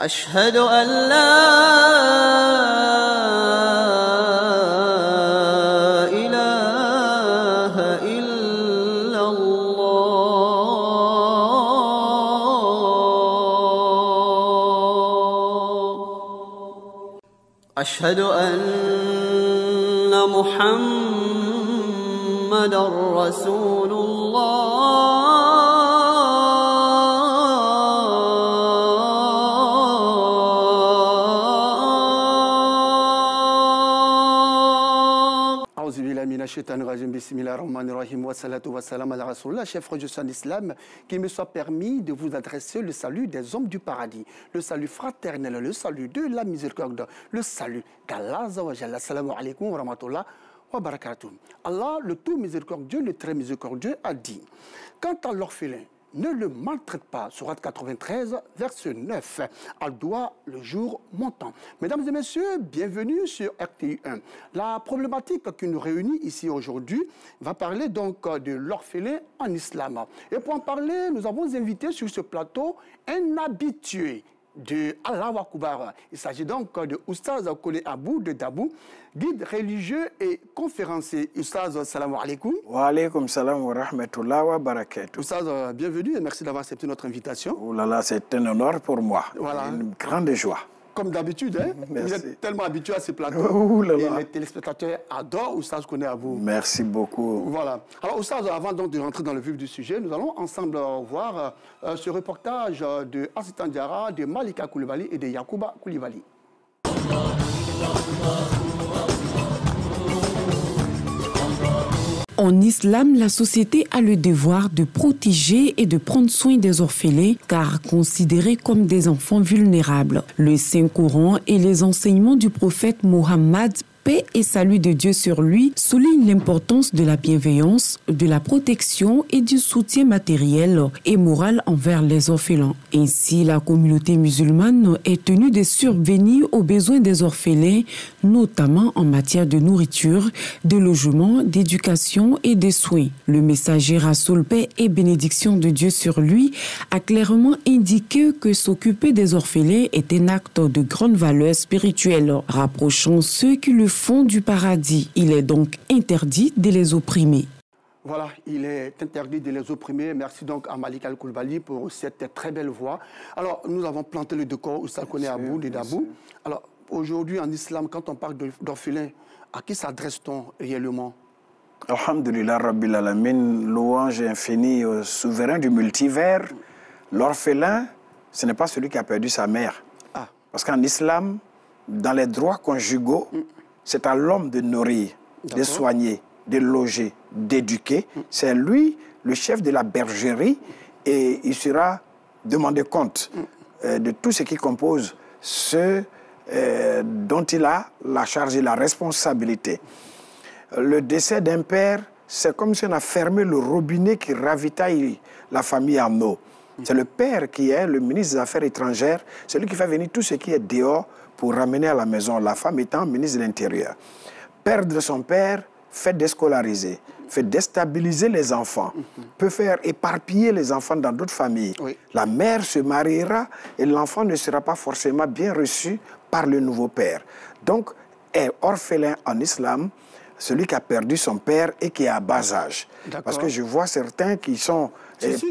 أشهد أن لا إله إلا الله أشهد أن محمدًا رسول الله Chers frères en islam, qu'il me soit permis de vous adresser le salut des hommes du paradis, le salut fraternel, le salut de la miséricorde, le salut d'Allah. Assalamu alaikum wa rahmatullah wa barakatuh. Allah, le tout miséricordieux, le très miséricordieux, a dit: quant à l'orphelin, ne le maltraite pas. Sourate 93, verset 9. Elle doit le jour montant. Mesdames et messieurs, bienvenue sur RTI 1. La problématique qui nous réunit ici aujourd'hui va parler donc de l'orphelin en islam. Et pour en parler, nous avons invité sur ce plateau un habitué de Allahu Akbar. Il s'agit donc de Oustaz Kone Abou de Dabou, guide religieux et conférencier. Oustaz, salam alaikum. Wa alaikum salam wa rahmatullah wa barakatuh. Oustaz, bienvenue et merci d'avoir accepté notre invitation. Oh là là, c'est un honneur pour moi. Voilà. Une grande joie. Comme d'habitude, hein? Vous êtes tellement habitué à ces plateaux. Oh là là. Et les téléspectateurs adorent Oustaz Kone Abou. Merci beaucoup. Voilà. Alors, Oustaz, avant donc de rentrer dans le vif du sujet, nous allons ensemble voir ce reportage de Assistant Diarra, de Malika Koulibaly et de Yacouba Koulibaly. En islam, la société a le devoir de protéger et de prendre soin des orphelins, car considérés comme des enfants vulnérables. Le Saint-Coran et les enseignements du prophète Mohammed, paix et salut de Dieu sur lui, soulignent l'importance de la bienveillance, de la protection et du soutien matériel et moral envers les orphelins. Ainsi, la communauté musulmane est tenue de survenir aux besoins des orphelins, notamment en matière de nourriture, de logement, d'éducation et de soins. Le messager Rassoul, paix et bénédiction de Dieu sur lui, a clairement indiqué que s'occuper des orphelins est un acte de grande valeur spirituelle, rapprochant ceux qui le fond du paradis. Il est donc interdit de les opprimer. Voilà, il est interdit de les opprimer. Merci donc à Malika Koulibaly pour cette très belle voix. Alors, nous avons planté le décor au Kone Abou de Dabou. Alors, aujourd'hui en islam, quand on parle d'orphelins, à qui s'adresse-t-on réellement? Alhamdulillah Rabbil Alamin, louange infinie au souverain du multivers. L'orphelin, ce n'est pas celui qui a perdu sa mère. Ah. Parce qu'en islam, dans les droits conjugaux, c'est à l'homme de nourrir, de soigner, de loger, d'éduquer. C'est lui le chef de la bergerie et il sera demandé compte de tout ce qui compose ce dont il a la charge et la responsabilité. Le décès d'un père, c'est comme si on a fermé le robinet qui ravitaille la famille en eau. C'est le père qui est le ministre des Affaires étrangères, celui qui fait venir tout ce qui est dehors pour ramener à la maison, la femme étant ministre de l'Intérieur. Perdre son père fait déscolariser, fait déstabiliser les enfants, peut faire éparpiller les enfants dans d'autres familles. Oui. La mère se mariera et l'enfant ne sera pas forcément bien reçu par le nouveau père. Donc, est orphelin en islam celui qui a perdu son père et qui est à bas âge. Parce que je vois certains qui sont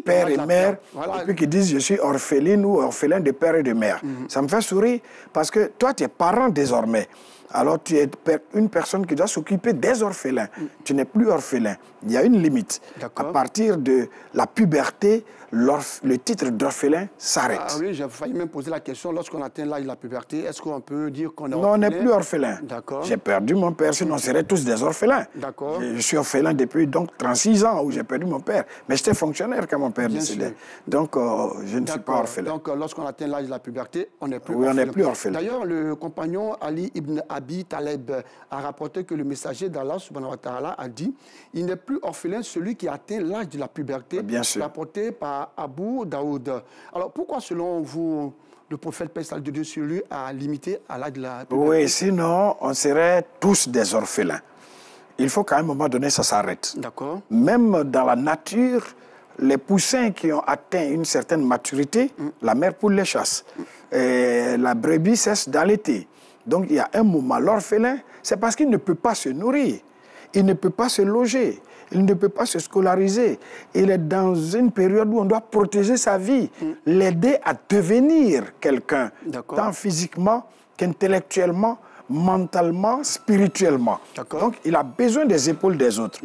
père et mère, voilà, et puis qui disent « je suis orpheline » ou « orphelin de père et de mère ». Ça me fait sourire parce que toi, tu es parent désormais. Alors, tu es une personne qui doit s'occuper des orphelins. Tu n'es plus orphelin. Il y a une limite. À partir de la puberté, le titre d'orphelin s'arrête. Ah oui, j'ai failli même poser la question, lorsqu'on atteint l'âge de la puberté, est-ce qu'on peut dire qu'on est orphelin? Non, on n'est plus orphelin. J'ai perdu mon père, sinon on serait tous des orphelins. Je suis orphelin depuis donc 36 ans où j'ai perdu mon père. Mais j'étais fonctionnaire quand mon père décédait. Donc, je ne suis pas orphelin. Donc, lorsqu'on atteint l'âge de la puberté, on n'est plus orphelin. Oui, on n'est plus orphelin. D'ailleurs, le compagnon Ali ibn Abi Taleb a rapporté que le messager d'Allah subhanahu wa ta'ala a dit « Il n'est plus orphelin celui qui atteint l'âge de la puberté », rapporté par Abu Daoud. Alors, pourquoi, selon vous, le prophète paix de Dieu sur lui a limité à l'âge de la puberté? Oui, sinon, on serait tous des orphelins. Il faut qu'à un moment donné, ça s'arrête. D'accord. Même dans la nature, les poussins qui ont atteint une certaine maturité, la mère poule les chasse. la brebis cesse d'allaiter. Donc il y a un moment, l'orphelin, c'est parce qu'il ne peut pas se nourrir, il ne peut pas se loger, il ne peut pas se scolariser. Il est dans une période où on doit protéger sa vie, l'aider à devenir quelqu'un, tant physiquement qu'intellectuellement, mentalement, spirituellement. Donc, il a besoin des épaules des autres.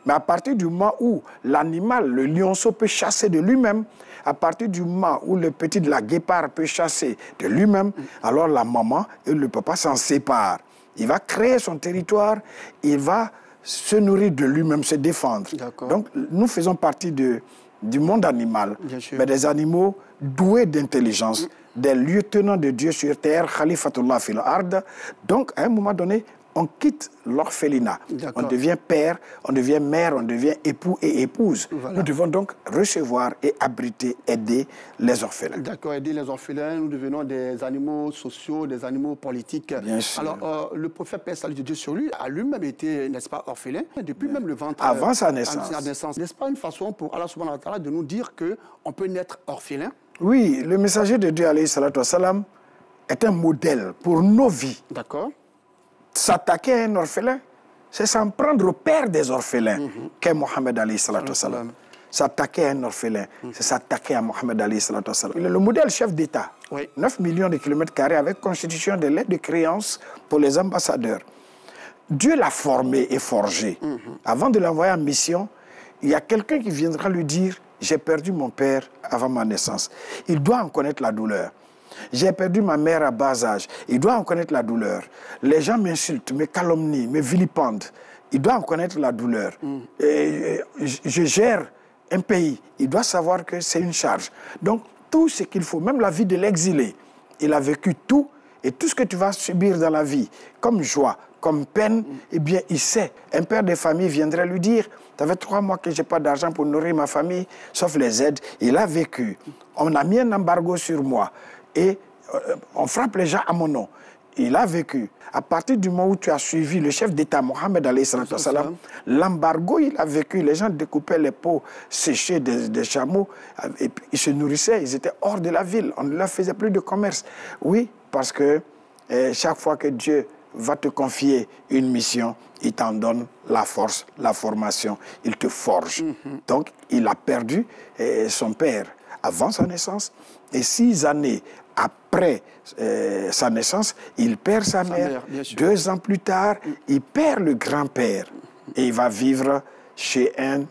Mais à partir du moment où l'animal, le lionceau, peut chasser de lui-même, à partir du moment où le petit de la guépard peut chasser de lui-même, alors la maman et le papa s'en séparent. Il va créer son territoire, il va se nourrir de lui-même, se défendre. Donc, nous faisons partie du monde animal, mais des animaux doués d'intelligence, des lieutenants de Dieu sur terre, Khalifatullah fil ard. Donc, à un moment donné, on quitte l'orphelinat. On devient père, on devient mère, on devient époux et épouse. Nous devons donc recevoir et abriter, aider les orphelins. D'accord, aider les orphelins, nous devenons des animaux sociaux, des animaux politiques. Bien sûr. Alors, le prophète, paix et salut de Dieu sur lui, a lui-même été, n'est-ce pas, orphelin, depuis même le ventre. Avant sa naissance. N'est-ce pas une façon pour Allah subhanahu wa ta'ala de nous dire qu'on peut naître orphelin? Oui, le messager de Dieu, alayhi salatu wassalam, est un modèle pour nos vies. D'accord. S'attaquer à un orphelin, c'est s'en prendre au père des orphelins, qu'est Mohammed alayhi salatu wassalam. S'attaquer à un orphelin, c'est s'attaquer à Mohammed alayhi salatu wassalam. Il est le modèle chef d'État. 9 millions de kilomètres carrés avec constitution de lettres de créance pour les ambassadeurs. Dieu l'a formé et forgé. Avant de l'envoyer en mission, il y a quelqu'un qui viendra lui dire « J'ai perdu mon père avant ma naissance ». Il doit en connaître la douleur. J'ai perdu ma mère à bas âge. Il doit en connaître la douleur. Les gens m'insultent, me calomnient, me vilipendent. Il doit en connaître la douleur. Je gère un pays. Il doit savoir que c'est une charge. Donc, tout ce qu'il faut, même la vie de l'exilé, il a vécu tout. Et tout ce que tu vas subir dans la vie, comme joie, comme peine, eh bien, il sait. Un père de famille viendrait lui dire, ça fait 3 mois que je n'ai pas d'argent pour nourrir ma famille, sauf les aides. Il a vécu. On a mis un embargo sur moi. Et on frappe les gens à mon nom. Il a vécu. À partir du moment où tu as suivi le chef d'État, Mohammed alayhi salam, l'embargo, il a vécu. Les gens découpaient les peaux séchées des chameaux. Et puis, ils se nourrissaient. Ils étaient hors de la ville. On ne leur faisait plus de commerce. Oui, parce que chaque fois que Dieu va te confier une mission, il t'en donne la force, la formation. Il te forge. Donc, il a perdu son père avant sa naissance. Et 6 années après sa naissance, il perd sa mère. 2 ans plus tard, il perd le grand-père. Et il va vivre chez un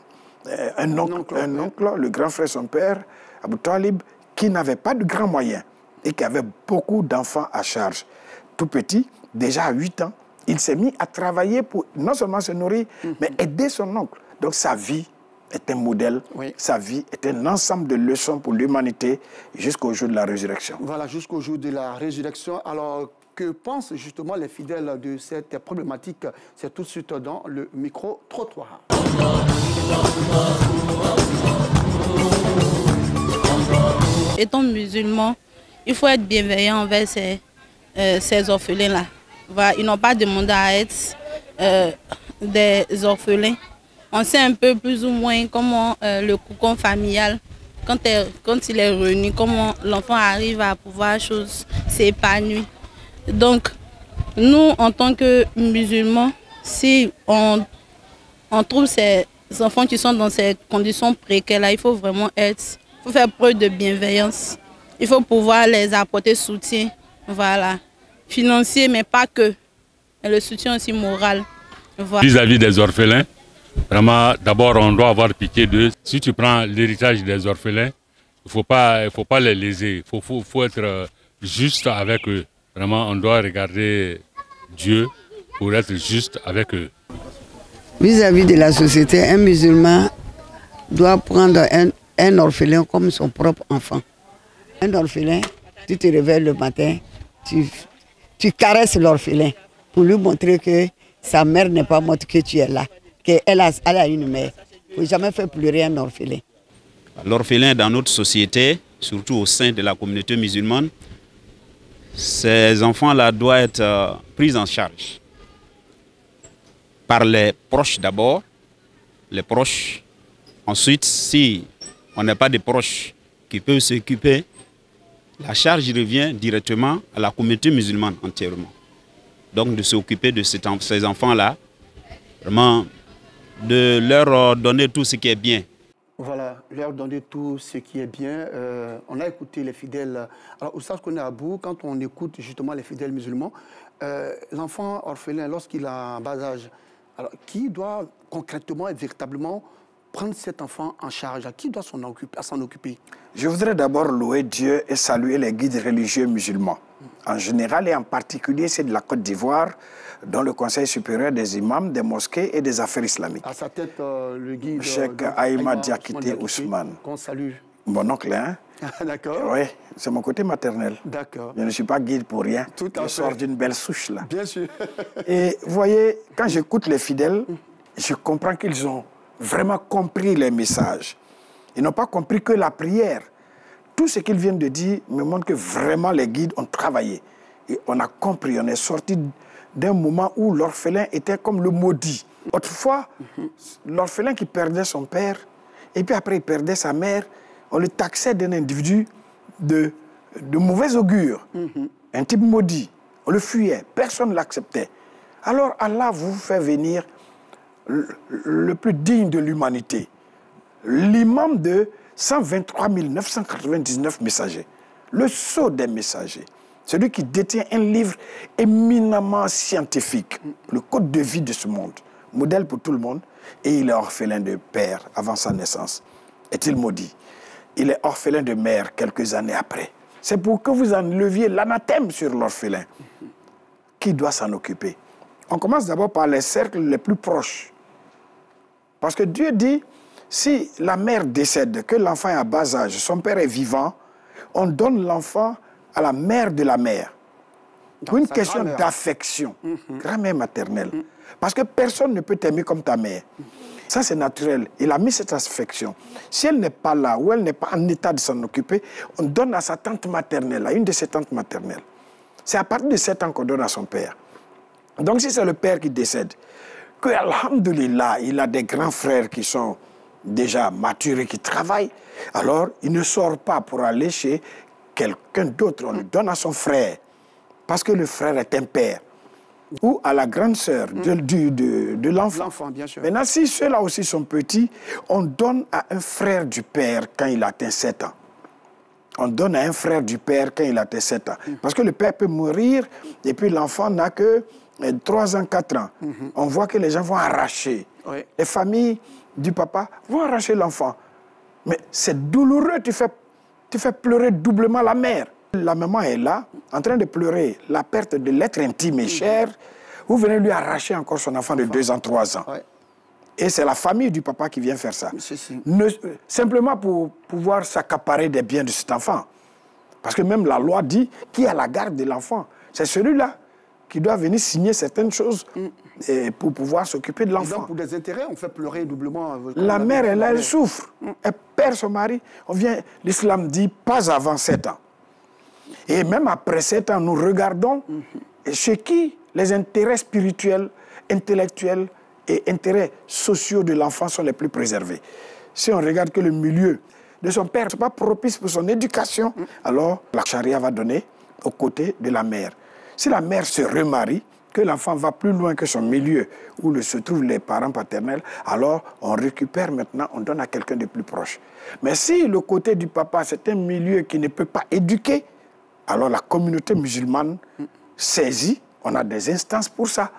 oncle, le grand frère de son père, Abu Talib, qui n'avait pas de grands moyens et qui avait beaucoup d'enfants à charge. Tout petit, déjà à 8 ans, il s'est mis à travailler pour non seulement se nourrir, mais aider son oncle. Donc sa vie est un modèle, sa vie est un ensemble de leçons pour l'humanité jusqu'au jour de la résurrection. Voilà, jusqu'au jour de la résurrection. Alors, que pensent justement les fidèles de cette problématique? C'est tout de suite dans le micro-trottoir. Étant musulman, il faut être bienveillant envers ces orphelins-là. Voilà, ils n'ont pas demandé à être des orphelins. On sait un peu plus ou moins comment le cocon familial, quand il est réuni, comment l'enfant arrive à pouvoir s'épanouir. Donc, nous, en tant que musulmans, si on trouve ces enfants qui sont dans ces conditions précaires-là, il faut vraiment faire preuve de bienveillance. Il faut pouvoir les apporter soutien, voilà, financier, mais pas que, mais le soutien aussi moral. Voilà. Vis-à-vis des orphelins, vraiment, d'abord, on doit avoir pitié d'eux. Si tu prends l'héritage des orphelins, il faut pas les léser. Il faut être juste avec eux. Vraiment, on doit regarder Dieu pour être juste avec eux. Vis-à-vis de la société, un musulman doit prendre un orphelin comme son propre enfant. Un orphelin, tu te réveilles le matin, tu caresses l'orphelin pour lui montrer que sa mère n'est pas morte, que tu es là, qu'elle a une mère. Il ne faut jamais faire pleurer un orphelin. L'orphelin dans notre société, surtout au sein de la communauté musulmane, ces enfants-là doivent être pris en charge par les proches d'abord, les proches. Ensuite, si on n'a pas de proches qui peuvent s'occuper, la charge revient directement à la communauté musulmane entièrement. Donc de s'occuper de ces enfants-là, vraiment de leur donner tout ce qui est bien. Voilà, leur donner tout ce qui est bien. On a écouté les fidèles. Alors, Oustaz Koné Abou, quand on écoute justement les fidèles musulmans, l'enfant orphelin, lorsqu'il a un bas âge, alors, qui doit concrètement et véritablement prendre cet enfant en charge? Qui doit s'en occuper? Je voudrais d'abord louer Dieu et saluer les guides religieux musulmans. En général et en particulier, c'est de la Côte d'Ivoire, dont le Conseil supérieur des imams, des mosquées et des affaires islamiques. À sa tête, le guide Cheikh Aïma Diakité Ousmane. Qu'on salue. Mon oncle, hein? D'accord. Oui, c'est mon côté maternel. D'accord. Je ne suis pas guide pour rien. Tout à fait. Je sors d'une belle souche, là. Bien sûr. Et vous voyez, quand j'écoute les fidèles, je comprends qu'ils ont vraiment compris les messages. Ils n'ont pas compris que la prière. Tout ce qu'ils viennent de dire me montre que vraiment les guides ont travaillé. Et on a compris, on est sorti d'un moment où l'orphelin était comme le maudit. Autrefois, l'orphelin qui perdait son père, et puis après il perdait sa mère, on le taxait d'un individu de mauvais augure, un type maudit. On le fuyait, personne ne l'acceptait. Alors Allah vous fait venir le plus digne de l'humanité, l'imam de 123 999 messagers, le sceau des messagers, celui qui détient un livre éminemment scientifique, le code de vie de ce monde, modèle pour tout le monde, et il est orphelin de père avant sa naissance. Est-il maudit? Il est orphelin de mère quelques années après. C'est pour que vous enleviez l'anathème sur l'orphelin. Qui doit s'en occuper? On commence d'abord par les cercles les plus proches. Parce que Dieu dit, si la mère décède, que l'enfant est à bas âge, son père est vivant, on donne l'enfant à la mère de la mère. Pour une question d'affection, grand-mère maternelle. Parce que personne ne peut t'aimer comme ta mère. Ça, c'est naturel. Il a mis cette affection. Si elle n'est pas là, ou elle n'est pas en état de s'en occuper, on donne à sa tante maternelle, à une de ses tantes maternelles. C'est à partir de 7 ans qu'on donne à son père. Donc, si c'est le père qui décède, que, alhamdoulilah, il a des grands frères qui sont déjà matures et qui travaillent, alors il ne sort pas pour aller chez quelqu'un d'autre. On le donne à son frère, parce que le frère est un père. Ou à la grande sœur de l'enfant. Bien sûr. Maintenant, si ceux-là aussi sont petits, on donne à un frère du père quand il atteint 7 ans. On donne à un frère du père quand il atteint 7 ans. Parce que le père peut mourir et puis l'enfant n'a que 3 ans, 4 ans. On voit que les gens vont arracher. Oui. Les familles du papa vont arracher l'enfant. Mais c'est douloureux, tu fais pleurer doublement la mère. La maman est là, en train de pleurer la perte de l'être intime et cher. Vous venez lui arracher encore son enfant de 2 ans, 3 ans. Ouais. Et c'est la famille du papa qui vient faire ça. Simplement pour pouvoir s'accaparer des biens de cet enfant. Parce que même la loi dit qui a la garde de l'enfant. C'est celui-là qui doit venir signer certaines choses pour pouvoir s'occuper de l'enfant. Donc, pour des intérêts, on fait pleurer doublement. La mère, elle souffre. Elle perd son mari. L'islam dit pas avant 7 ans. Et même après 7 ans, nous regardons chez qui les intérêts spirituels, intellectuels et intérêts sociaux de l'enfant sont les plus préservés. Si on regarde que le milieu de son père n'est pas propice pour son éducation, alors la charia va donner aux côtés de la mère. Si la mère se remarie, que l'enfant va plus loin que son milieu où se trouvent les parents paternels, alors on récupère maintenant, on donne à quelqu'un de plus proche. Mais si le côté du papa, c'est un milieu qui ne peut pas éduquer, alors la communauté musulmane saisit, on a des instances pour ça,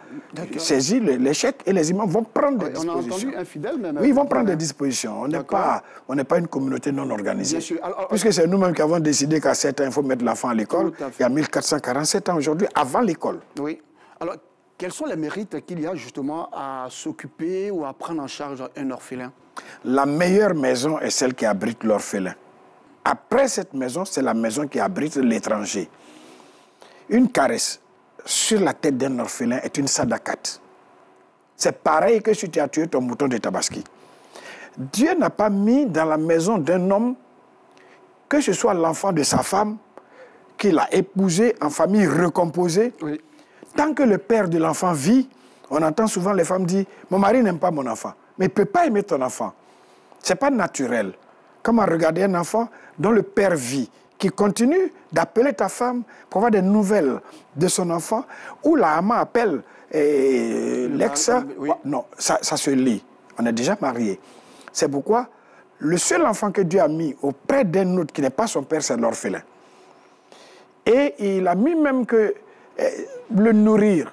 saisit les cheikhs et les imams vont prendre des dispositions. On a entendu un fidèle même. Oui, ils vont prendre des dispositions. On n'est pas une communauté non organisée. Puisque c'est nous-mêmes qui avons décidé qu'à 7 ans, il faut mettre l'enfant à l'école. Il y a 1447 ans aujourd'hui, avant l'école. Oui. Alors, quels sont les mérites qu'il y a justement à s'occuper ou à prendre en charge un orphelin? La meilleure maison est celle qui abrite l'orphelin. Après cette maison, c'est la maison qui abrite l'étranger. Une caresse sur la tête d'un orphelin est une sadakat. C'est pareil que si tu as tué ton mouton de Tabaski. Dieu n'a pas mis dans la maison d'un homme que ce soit l'enfant de sa femme qu'il a épousé en famille recomposée. Oui. Tant que le père de l'enfant vit, on entend souvent les femmes dire « Mon mari n'aime pas mon enfant. » Mais il ne peut pas aimer ton enfant. Ce n'est pas naturel. Comment regarder un enfant dont le père vit, qui continue d'appeler ta femme pour avoir des nouvelles de son enfant, ou la maman appelle l'ex, oui. non, ça se lit. On est déjà mariés. C'est pourquoi le seul enfant que Dieu a mis auprès d'un autre qui n'est pas son père, c'est l'orphelin. Et il a mis même que le nourrir,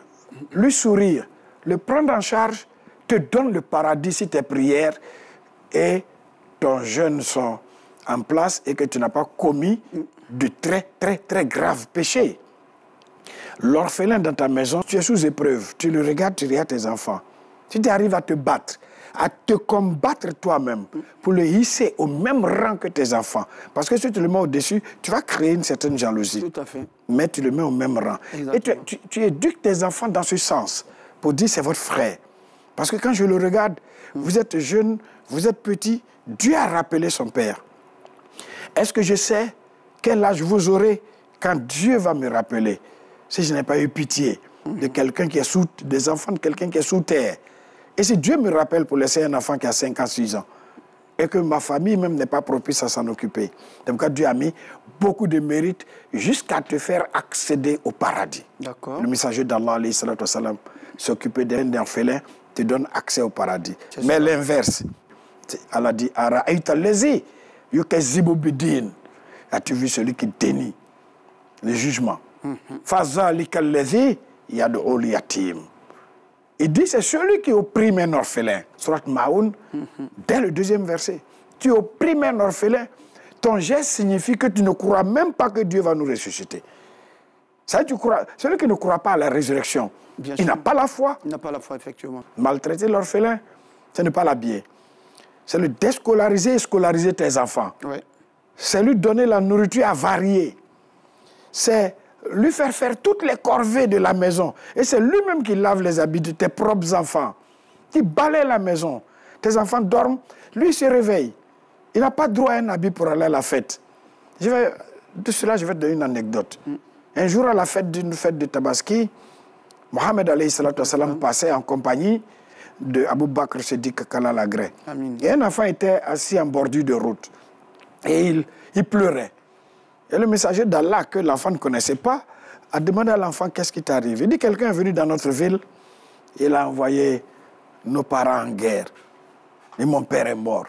lui sourire, le prendre en charge, te donne le paradis si tes prières et ton jeûne sont en place et que tu n'as pas commis de très, très, très graves péchés. L'orphelin dans ta maison, tu es sous épreuve. Tu le regardes, tu regardes tes enfants. Si tu arrives à te battre, à te combattre toi-même pour le hisser au même rang que tes enfants. Parce que si tu le mets au-dessus, tu vas créer une certaine jalousie. Tout à fait. Mais tu le mets au même rang. Exactement. Et tu éduques tes enfants dans ce sens pour dire c'est votre frère. Parce que quand je le regarde, vous êtes jeune, vous êtes petit, Dieu a rappelé son père. Est-ce que je sais quel âge vous aurez quand Dieu va me rappeler? Si je n'ai pas eu pitié de quelqu'un qui est sous, des enfants de quelqu'un qui est sous terre. Et si Dieu me rappelle pour laisser un enfant qui a 5 ans, 6 ans, et que ma famille même n'est pas propice à s'en occuper. Donc Dieu a mis beaucoup de mérite jusqu'à te faire accéder au paradis. D'accord. Le messager d'Allah, s'occuper d'un orphelin, te donne accès au paradis. Mais l'inverse, Allah dit, as-tu vu celui qui dénie le jugement? Il dit, c'est celui qui opprime un orphelin. Surat Maoun, dès le 2e verset. Tu opprimes un orphelin, ton geste signifie que tu ne crois même pas que Dieu va nous ressusciter. Ça, tu crois, celui qui ne croit pas à la résurrection, il n'a pas la foi. Il n'a pas la foi, effectivement. Maltraiter l'orphelin, ce n'est pas l'habiller. C'est le déscolariser et scolariser tes enfants. Oui. C'est lui donner la nourriture à varier. C'est lui faire toutes les corvées de la maison. Et c'est lui-même qui lave les habits de tes propres enfants, qui balaye la maison. Tes enfants dorment, lui se réveille. Il n'a pas droit à un habit pour aller à la fête. De cela, je vais te donner une anecdote. Un jour, à la fête d'une fête de Tabaski, Mohamed alayhi salatu wassalam passait en compagnie de Abou Bakr Siddiq Kala Lagré. Et un enfant était assis en bordure de route. Et il pleurait. Et le messager d'Allah, que l'enfant ne connaissait pas, a demandé à l'enfant qu'est-ce qui t'arrive. Il dit, quelqu'un est venu dans notre ville, il a envoyé nos parents en guerre. Et mon père est mort.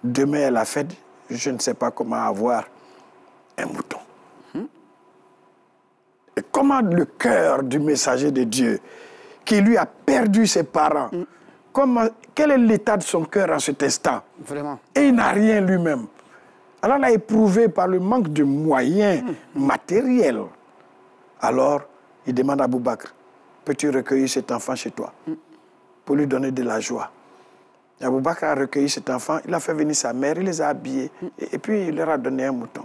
Demain est la fête, je ne sais pas comment avoir un mouton. Et comment le cœur du messager de Dieu, qui lui a perdu ses parents, quel est l'état de son cœur en cet instant? Vraiment. Et il n'a rien lui-même. Alors là, éprouvé par le manque de moyens matériels. Alors, il demande à Abou Bakr, peux-tu recueillir cet enfant chez toi pour lui donner de la joie? Et Abou Bakr a recueilli cet enfant, il a fait venir sa mère, il les a habillés, et puis il leur a donné un mouton.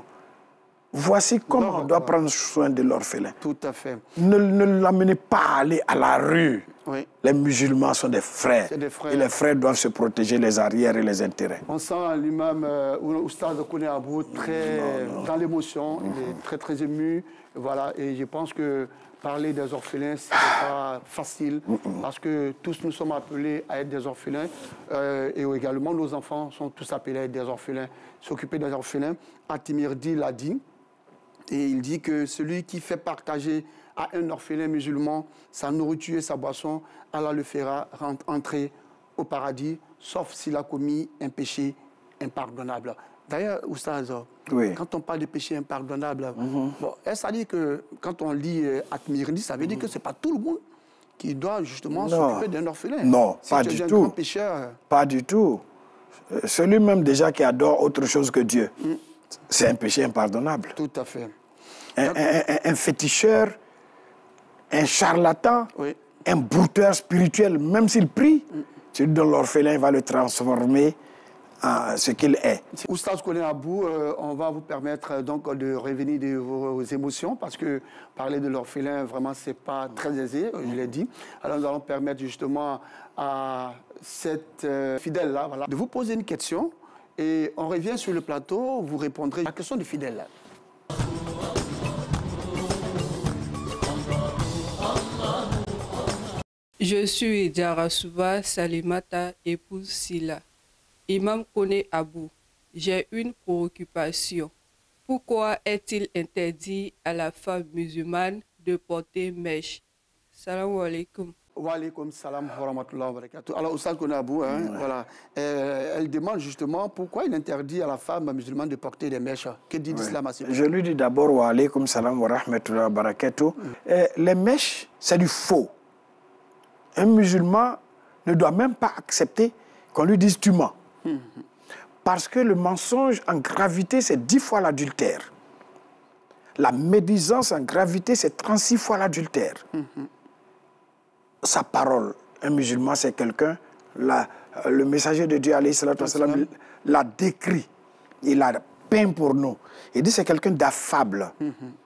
Voici comment on doit prendre soin de l'orphelin. Tout à fait. Ne l'amenez pas à aller à la rue. Oui. Les musulmans sont des frères. C'est des frères. Et les frères doivent se protéger les arrières et les intérêts. On sent l'imam Oustaz Kone Abou très dans l'émotion, il est très très ému. Voilà, et je pense que parler des orphelins, ce n'est pas facile, parce que tous nous sommes appelés à être des orphelins, et également nos enfants sont tous appelés à être des orphelins, s'occuper des orphelins. At-Tirmidhi l'a dit, et il dit que celui qui fait partager à un orphelin musulman sa nourriture et sa boisson, Allah le fera entrer au paradis, sauf s'il a commis un péché impardonnable. D'ailleurs, Oustaz, quand on parle de péché impardonnable, ça dit que quand on lit At-Tirmidhi, ça veut dire que ce n'est pas tout le monde qui doit justement s'occuper d'un orphelin. Non, si pas tu es du un tout. grand pécheur, pas du tout. Celui même déjà qui adore autre chose que Dieu, c'est un péché impardonnable. Tout à fait. Un féticheur, un charlatan, un brouteur spirituel, même s'il prie, tu lui donnes l'orphelin, il va le transformer en ce qu'il est. Oustaz Kone Abou, on va vous permettre donc de revenir de vos émotions, parce que parler de l'orphelin, vraiment, ce n'est pas très aisé, je l'ai dit. Alors nous allons permettre justement à cette fidèle-là de vous poser une question, et on revient sur le plateau, vous répondrez à la question du fidèle. Je suis Djarasouba Salimata, épouse Sila. Imam Kone Abou, j'ai une préoccupation. Pourquoi est-il interdit à la femme musulmane de porter mèche? Salam alaikum. Wa alaykoum salam wa rahmatullahi wa barakatuh. Alors, Oussal Konabou, voilà, elle demande justement pourquoi il interdit à la femme musulmane de porter des mèches. Que dit l'islam à ce propos? Je lui dis d'abord wa alaykoum salam wa rahmatullahi wa barakatuh. Les mèches, c'est du faux. Un musulman ne doit même pas accepter qu'on lui dise tu mens. Parce que le mensonge en gravité, c'est 10 fois l'adultère. La médisance en gravité, c'est 36 fois l'adultère. Sa parole, un musulman, c'est quelqu'un, le messager de Dieu, alayhi salatu wassalam, l'a décrit. Il l'a peint pour nous. Il dit c'est quelqu'un d'affable,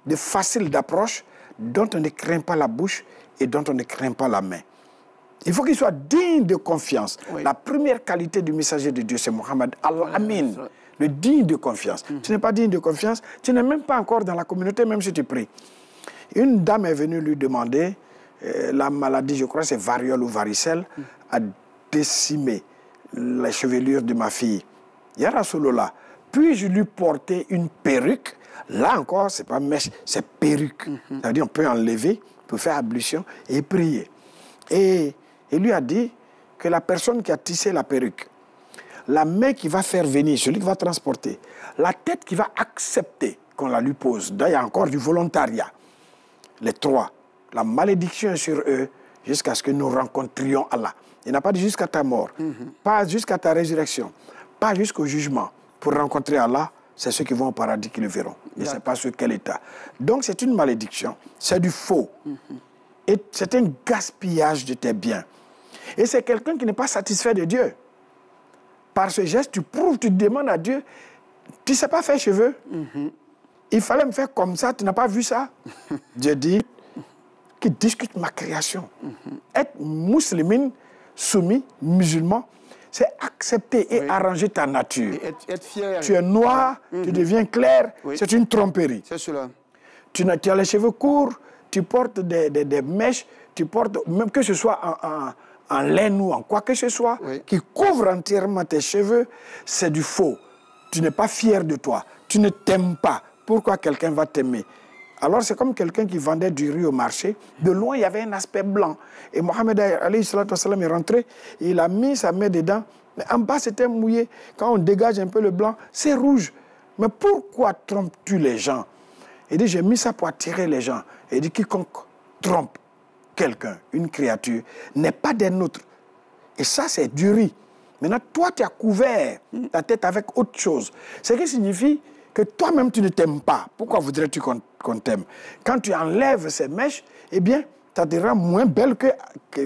de facile d'approche, dont on ne craint pas la bouche et dont on ne craint pas la main. Il faut qu'il soit digne de confiance. Oui. La première qualité du messager de Dieu, c'est Mohammed Al-Amin, le digne de confiance. Tu n'es pas digne de confiance, tu n'es même pas encore dans la communauté, même si tu pries. Une dame est venue lui demander, la maladie, je crois, c'est variole ou varicelle, a décimé les chevelures de ma fille. Ya Rasulullah, puis-je lui porter une perruque? Là encore, ce n'est pas mèche, c'est perruque. C'est-à-dire on peut enlever, on peut faire ablution et prier. Et il lui a dit que la personne qui a tissé la perruque, la main qui va faire venir, celui qui va transporter, la tête qui va accepter qu'on la lui pose, là il y a encore du volontariat. Les trois, la malédiction est sur eux jusqu'à ce que nous rencontrions Allah. Il n'a pas dit jusqu'à ta mort, pas jusqu'à ta résurrection, pas jusqu'au jugement. Pour rencontrer Allah, c'est ceux qui vont au paradis qui le verront. Je ne sais pas sur quel état. Donc c'est une malédiction, c'est du faux. Et c'est un gaspillage de tes biens. Et c'est quelqu'un qui n'est pas satisfait de Dieu. Par ce geste, tu prouves, tu demandes à Dieu, tu ne sais pas faire cheveux. Il fallait me faire comme ça, tu n'as pas vu ça. Dieu dit, qui discute ma création. Être musulmane, soumis, musulman, c'est accepter et arranger ta nature. Et être fier. Tu es noir, tu deviens clair, c'est une tromperie. C'est cela. Tu as les cheveux courts, tu portes des mèches, tu portes, même que ce soit en laine ou en quoi que ce soit, qui couvre entièrement tes cheveux, c'est du faux. Tu n'es pas fier de toi. Tu ne t'aimes pas. Pourquoi quelqu'un va t'aimer? Alors c'est comme quelqu'un qui vendait du riz au marché. De loin, il y avait un aspect blanc. Et Mohammed alayhi salatu wassalam est rentré, il a mis sa main dedans. Mais en bas, c'était mouillé. Quand on dégage un peu le blanc, c'est rouge. Mais pourquoi trompes-tu les gens? Il dit, j'ai mis ça pour attirer les gens. Il dit, quiconque trompe quelqu'un, une créature, n'est pas des nôtres. Et ça, c'est du riz. Maintenant, toi, tu as couvert ta tête avec autre chose. Ce qui signifie que toi-même, tu ne t'aimes pas. Pourquoi voudrais-tu qu'on t'aime? Quand tu enlèves ces mèches, eh bien, ça te rend moins belle que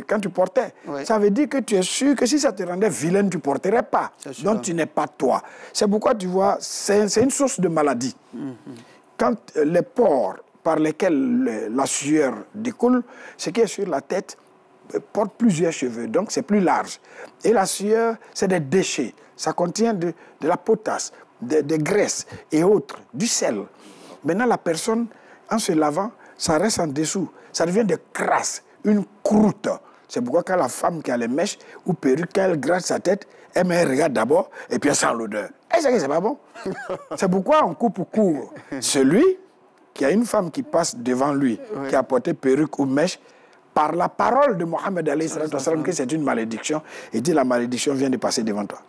quand tu portais. Ça veut dire que tu es sûr que si ça te rendait vilaine, tu ne porterais pas. Donc, tu n'es pas toi. C'est pourquoi, tu vois, c'est une source de maladie. Quand les pores par lesquels la sueur découle, ce qui est sur la tête porte plusieurs cheveux, donc c'est plus large. Et la sueur, c'est des déchets. Ça contient de la potasse, des graisses et autres, du sel. Maintenant, la personne, en se lavant, ça reste en dessous. Ça devient des crasses, une croûte. C'est pourquoi quand la femme qui a les mèches ou perruques, quand elle gratte sa tête, elle me regarde d'abord et puis elle sent l'odeur. Et c'est pas bon. C'est pourquoi on coupe court. Celui qui a une femme qui passe devant lui, qui a porté perruque ou mèche, par la parole de Mohammed alayhi salatu wassalam, que c'est une malédiction, il dit la malédiction vient de passer devant toi.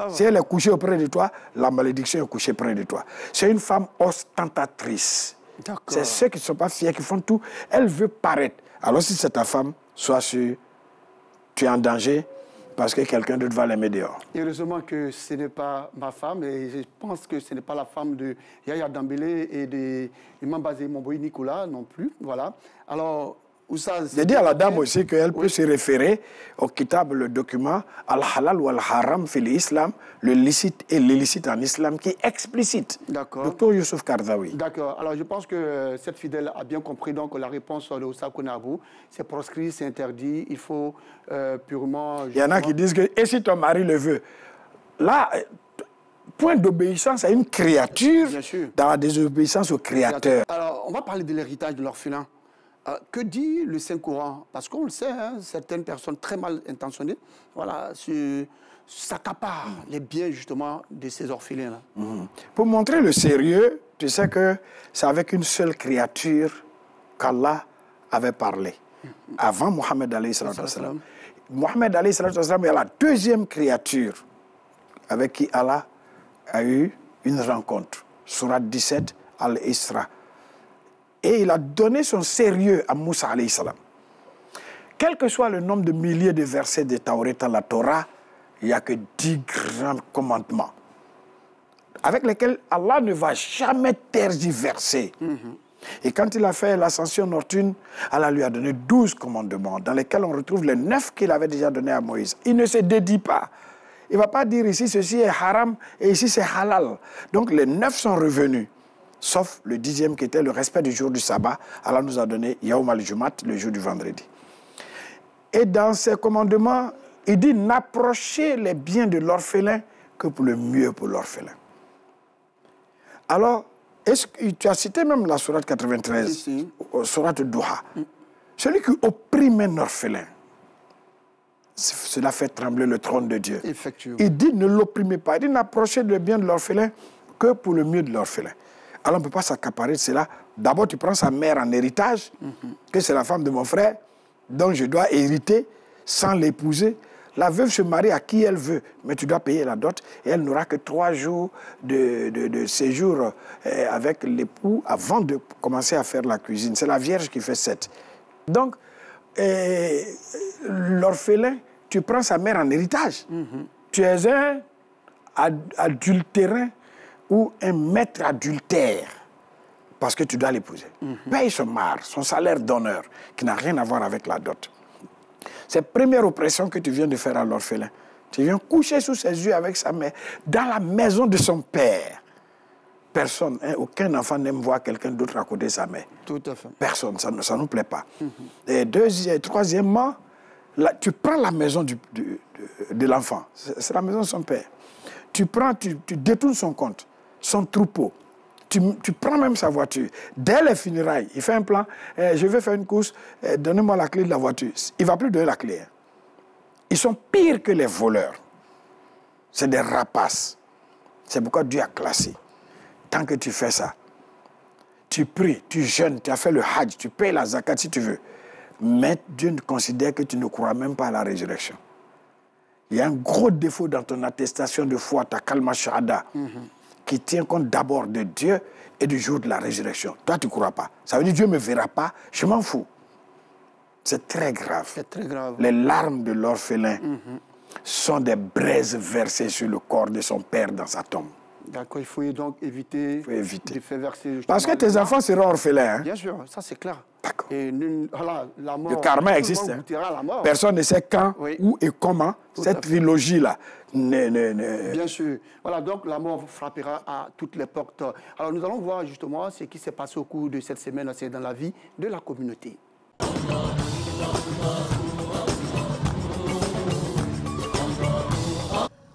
Si elle est couchée auprès de toi, la malédiction est couchée près de toi. C'est une femme ostentatrice. C'est ceux qui ne sont pas fiers, qui font tout. Elle veut paraître. Alors si c'est ta femme, sois sûr, tu es en danger parce que quelqu'un d'autre va l'aimer dehors. Heureusement que ce n'est pas ma femme et je pense que ce n'est pas la femme de Yaya Dambélé et de Imam Bazé Momboy Nicolas non plus. Voilà. Alors, j'ai dit à la dame aussi qu'elle peut se référer au kitab, le document Al-Halal ou Al-Haram fil Islam, le licite et l'illicite en islam, qui est explicite. D'accord. Docteur Youssouf Kardawi. D'accord. Alors je pense que cette fidèle a bien compris donc la réponse de Oussa Konabou. C'est proscrit, c'est interdit, il faut purement... Il y en a qui disent que, et si ton mari le veut? Là, point d'obéissance à une créature dans la désobéissance au Créateur. Alors, on va parler de l'héritage de l'orphelin. Que dit le Saint-Coran? Parce qu'on le sait, hein, certaines personnes très mal intentionnées s'accaparent les biens justement de ces orphelins-là. Pour montrer le sérieux, Tu sais que c'est avec une seule créature qu'Allah avait parlé. Avant Mohammed alayhi salam. Mohammed alayhi salam est la deuxième créature avec qui Allah a eu une rencontre. Surat 17, Al-Isra. Et il a donné son sérieux à Moussa alayhi salam. Quel que soit le nombre de milliers de versets de Taurat dans la Torah, il n'y a que 10 grands commandements avec lesquels Allah ne va jamais tergiverser. Et quand il a fait l'ascension nocturne, Allah lui a donné 12 commandements dans lesquels on retrouve les 9 qu'il avait déjà donnés à Moïse. Il ne se dédie pas. Il ne va pas dire ici ceci est haram et ici c'est halal. Donc les 9 sont revenus. Sauf le 10e qui était le respect du jour du sabbat. Allah nous a donné Yaoum al-Jumat, le jour du vendredi. Et dans ces commandements, il dit n'approchez les biens de l'orphelin que pour le mieux pour l'orphelin. Alors, est-ce que tu as cité même la sourate 93, sourate Douha. Celui qui opprime un orphelin, cela fait trembler le trône de Dieu. Il dit ne l'opprimez pas. Il dit n'approchez le bien de l'orphelin que pour le mieux de l'orphelin. Alors on ne peut pas s'accaparer de cela. D'abord, tu prends sa mère en héritage, que c'est la femme de mon frère, dont je dois hériter sans l'épouser. La veuve se marie à qui elle veut, mais tu dois payer la dot et elle n'aura que 3 jours de séjour avec l'époux avant de commencer à faire la cuisine. C'est la Vierge qui fait 7. Donc, l'orphelin, tu prends sa mère en héritage. Tu es un adultérin ou un maître adultère parce que tu dois l'épouser. Paye son mari, son salaire d'honneur, qui n'a rien à voir avec la dot. C'est la première oppression que tu viens de faire à l'orphelin. Tu viens coucher sous ses yeux avec sa mère, dans la maison de son père. Personne, aucun enfant n'aime voir quelqu'un d'autre à côté de sa mère. Tout à fait. Personne, ça ne nous plaît pas. Et troisièmement, tu prends la maison de l'enfant. C'est la maison de son père. Tu détournes son compte, son troupeau. Tu prends même sa voiture. Dès les funérailles, il fait un plan. Je vais faire une course, donnez-moi la clé de la voiture. Il ne va plus donner la clé. Ils sont pires que les voleurs. C'est des rapaces. C'est pourquoi Dieu a classé. Tant que tu fais ça, tu pries, tu jeûnes, tu as fait le hajj, tu payes la zakat si tu veux. Mais Dieu ne considère que tu ne crois même pas à la résurrection. Il y a un gros défaut dans ton attestation de foi, ta kalma shahada, qui tient compte d'abord de Dieu et du jour de la résurrection. Toi, tu ne crois pas. Ça veut dire que Dieu ne me verra pas, je m'en fous. C'est très grave. C'est très grave. Les larmes de l'orphelin sont des braises versées sur le corps de son père dans sa tombe. D'accord, il faut donc éviter de faire verser... Parce que tes enfants seront orphelins. Hein? Bien sûr, ça c'est clair. D'accord. Et voilà, la mort... Le karma existe. Hein? La mort. Personne ne sait quand, où et comment cette trilogie-là... Bien sûr. Voilà, donc la mort frappera à toutes les portes. Alors nous allons voir justement ce qui s'est passé au cours de cette semaine dans la vie de la communauté.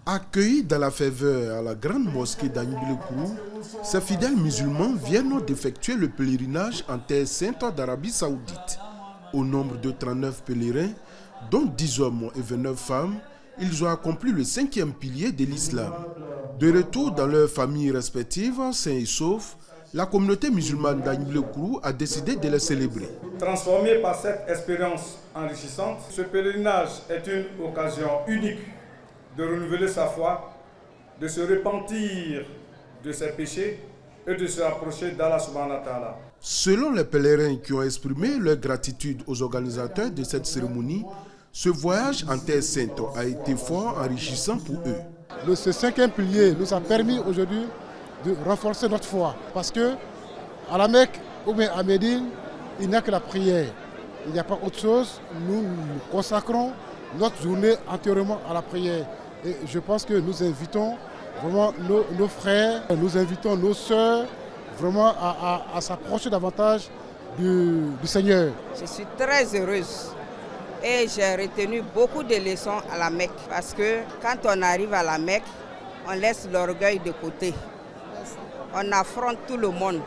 Accueillis dans la faveur à la grande mosquée d'Agnibilou, ces fidèles musulmans viennent d'effectuer le pèlerinage en terre sainte d'Arabie Saoudite. Au nombre de 39 pèlerins, dont 10 hommes et 29 femmes, ils ont accompli le 5e pilier de l'islam. De retour dans leurs familles respectives, sains et saufs, la communauté musulmane d'Agnibilou a décidé de les célébrer. Transformé par cette expérience enrichissante, ce pèlerinage est une occasion unique de renouveler sa foi, de se repentir de ses péchés et de se rapprocher d'Allah subhanahu wa ta'ala. Selon les pèlerins qui ont exprimé leur gratitude aux organisateurs de cette cérémonie, ce voyage en terre sainte a été fort enrichissant pour eux. Ce 5e pilier nous a permis aujourd'hui de renforcer notre foi. Parce que à la Mecque ou bien à Médine, il n'y a que la prière. Il n'y a pas autre chose. Nous consacrons notre journée entièrement à la prière. Et je pense que nous invitons vraiment nos frères, nous invitons nos sœurs vraiment à s'approcher davantage du Seigneur. Je suis très heureuse et j'ai retenu beaucoup de leçons à la Mecque parce que quand on arrive à la Mecque, on laisse l'orgueil de côté. On affronte tout le monde.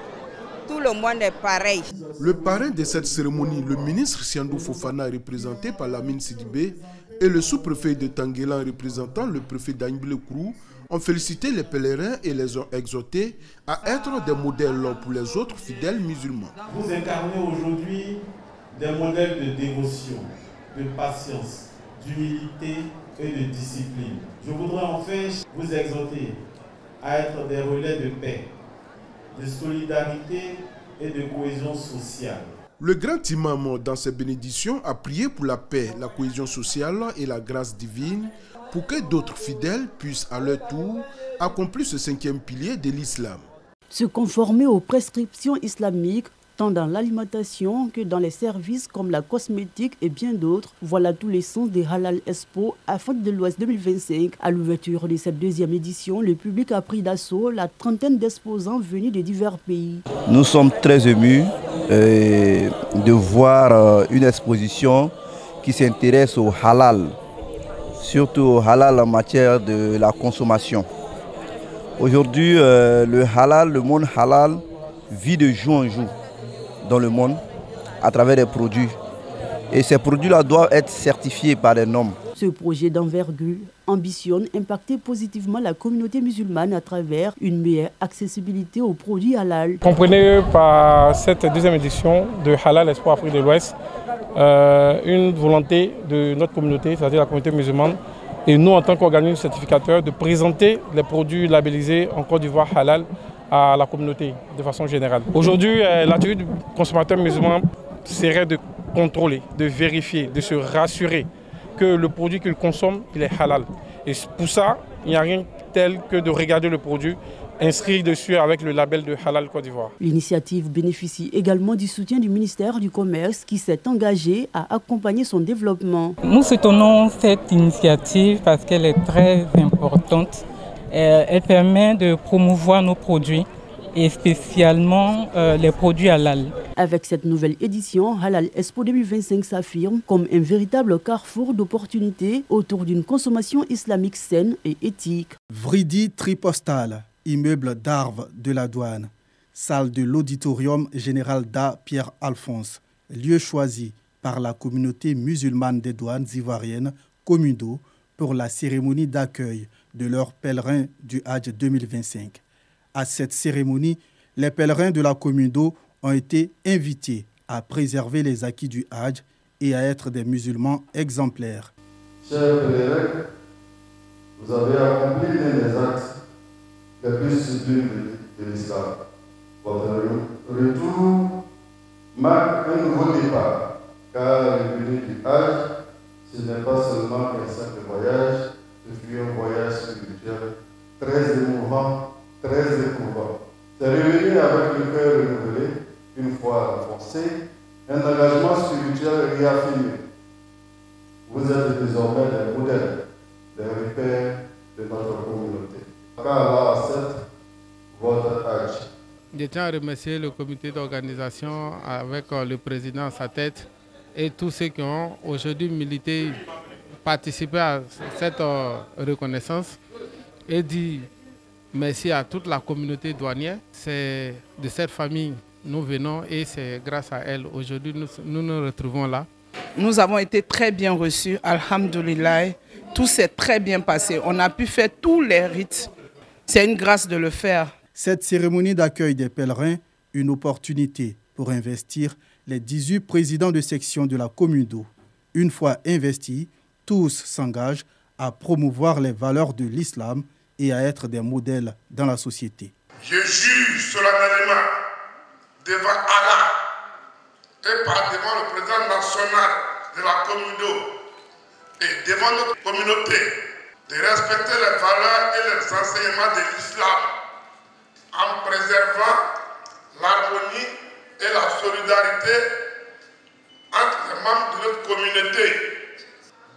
Tout le monde est pareil. Le parrain de cette cérémonie, le ministre Siandou Fofana, représenté par Lamine Sidibé, et le sous-préfet de Tanguélan représentant le préfet d'Agnibilou, ont félicité les pèlerins et les ont exhortés à être des modèles pour les autres fidèles musulmans. Vous incarnez aujourd'hui des modèles de dévotion, de patience, d'humilité et de discipline. Je voudrais enfin vous exhorter à être des relais de paix, de solidarité et de cohésion sociale. Le grand imam, dans ses bénédictions, a prié pour la paix, la cohésion sociale et la grâce divine pour que d'autres fidèles puissent à leur tour accomplir ce 5e pilier de l'islam. Se conformer aux prescriptions islamiques, tant dans l'alimentation que dans les services comme la cosmétique et bien d'autres. Voilà tous les sens des Halal Expo à Fête de l'Ouest 2025. À l'ouverture de cette 2e édition, le public a pris d'assaut la trentaine d'exposants venus de divers pays. Nous sommes très émus de voir une exposition qui s'intéresse au halal, surtout au halal en matière de la consommation. Aujourd'hui, le monde halal vit de jour en jour dans le monde à travers des produits. Et ces produits-là doivent être certifiés par des normes. Ce projet d'envergure ambitionne impacter positivement la communauté musulmane à travers une meilleure accessibilité aux produits halal. Comprenez par cette 2e édition de Halal Expo Afrique de l'Ouest une volonté de notre communauté, c'est-à-dire la communauté musulmane, et nous en tant qu'organisme certificateur, de présenter les produits labellisés en Côte d'Ivoire halal à la communauté de façon générale. Aujourd'hui, l'attitude du consommateur musulman serait de contrôler, de vérifier, de se rassurer que le produit qu'il consomme, il est halal. Et pour ça, il n'y a rien tel que de regarder le produit inscrit dessus avec le label de Halal Côte d'Ivoire. L'initiative bénéficie également du soutien du ministère du Commerce qui s'est engagé à accompagner son développement. Nous soutenons cette initiative parce qu'elle est très importante. Elle permet de promouvoir nos produits et spécialement les produits halal. Avec cette nouvelle édition, Halal Expo 2025 s'affirme comme un véritable carrefour d'opportunités autour d'une consommation islamique saine et éthique. Vridi Tripostal, immeuble d'Arves de la Douane, salle de l'auditorium général d'A. Pierre-Alphonse, lieu choisi par la communauté musulmane des douanes ivoiriennes, Comudo, pour la cérémonie d'accueil de leurs pèlerins du Hadj 2025. À cette cérémonie, les pèlerins de la Comudo ont été invités à préserver les acquis du Hadj et à être des musulmans exemplaires. Chers pèlerins, vous avez accompli l'un des actes les plus sublimes de l'islam. Votre retour marque un nouveau départ, car le but du Hadj, ce n'est pas seulement un simple voyage, ce fut un voyage spirituel très émouvant, très éprouvant. C'est revenu avec le cœur renouvelé, une fois renforcé, un engagement spirituel réaffirmé. Vous êtes désormais des modèles, des repères de notre communauté. Qu'Allah accepte votre Hadj. Je tiens à remercier le comité d'organisation avec le président à sa tête et tous ceux qui ont aujourd'hui milité, participé à cette reconnaissance et dire merci à toute la communauté douanière. C'est de cette famille nous venons et c'est grâce à elle aujourd'hui nous nous retrouvons là. Nous avons été très bien reçus, alhamdoulilah. Tout s'est très bien passé. On a pu faire tous les rites. C'est une grâce de le faire. Cette cérémonie d'accueil des pèlerins, une opportunité pour investir les 18 présidents de section de la Comudo. Une fois investis, tous s'engagent à promouvoir les valeurs de l'islam et à être des modèles dans la société. Je jure solennellement devant Allah et devant le président national de la Comudo et devant notre communauté de respecter les valeurs et les enseignements de l'islam en préservant l'harmonie et la solidarité entre les membres de notre communauté,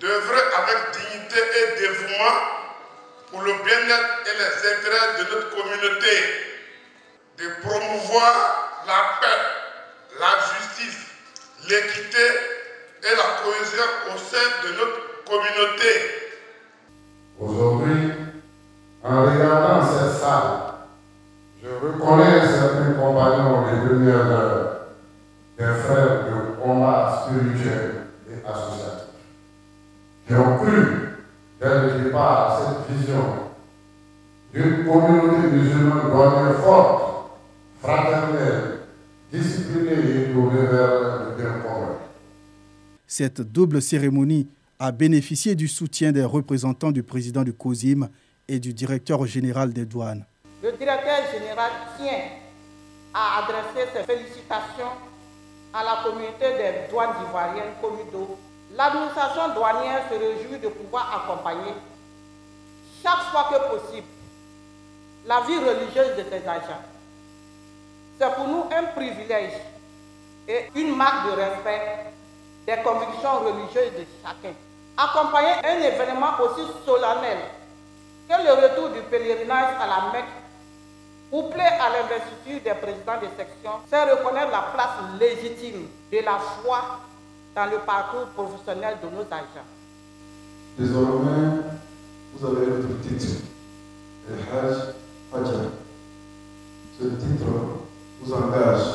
d'œuvrer avec dignité et dévouement pour le bien-être et les intérêts de notre communauté, de promouvoir la paix, la justice, l'équité et la cohésion au sein de notre communauté. Aujourd'hui, en regardant cette salle, je reconnais certains compagnons des premières heures, des frères de combat spirituel et associatif, qui ont cru dès le départ à cette vision d'une communauté musulmane douanière forte, fraternelle, disciplinée et tournée vers le bien commun. Cette double cérémonie a bénéficié du soutien des représentants du président du COSIM et du directeur général des douanes. Le directeur général tient à adresser ses félicitations à la communauté des douanes ivoiriennes Comido. L'administration douanière se réjouit de pouvoir accompagner chaque fois que possible la vie religieuse de ses agents. C'est pour nous un privilège et une marque de respect des convictions religieuses de chacun. Accompagner un événement aussi solennel que le retour du pèlerinage à la Mecque, couplé à l'investiture des présidents de section, c'est reconnaître la place légitime de la foi dans le parcours professionnel de nos agents. Désormais, vous avez votre titre, le Hajj Hadja. Ce titre vous engage,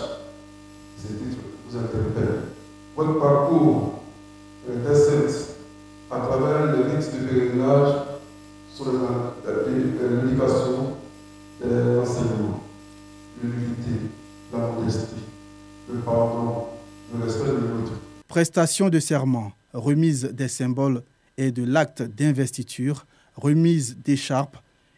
ce titre vous interpelle. Votre parcours est sainte à travers le rite du pèlerinage sur l'éducation de l'enseignement, l'humilité, la modestie, le pardon, le respect de l'autre. Prestation de serment, remise des symboles et de l'acte d'investiture, remise d'écharpe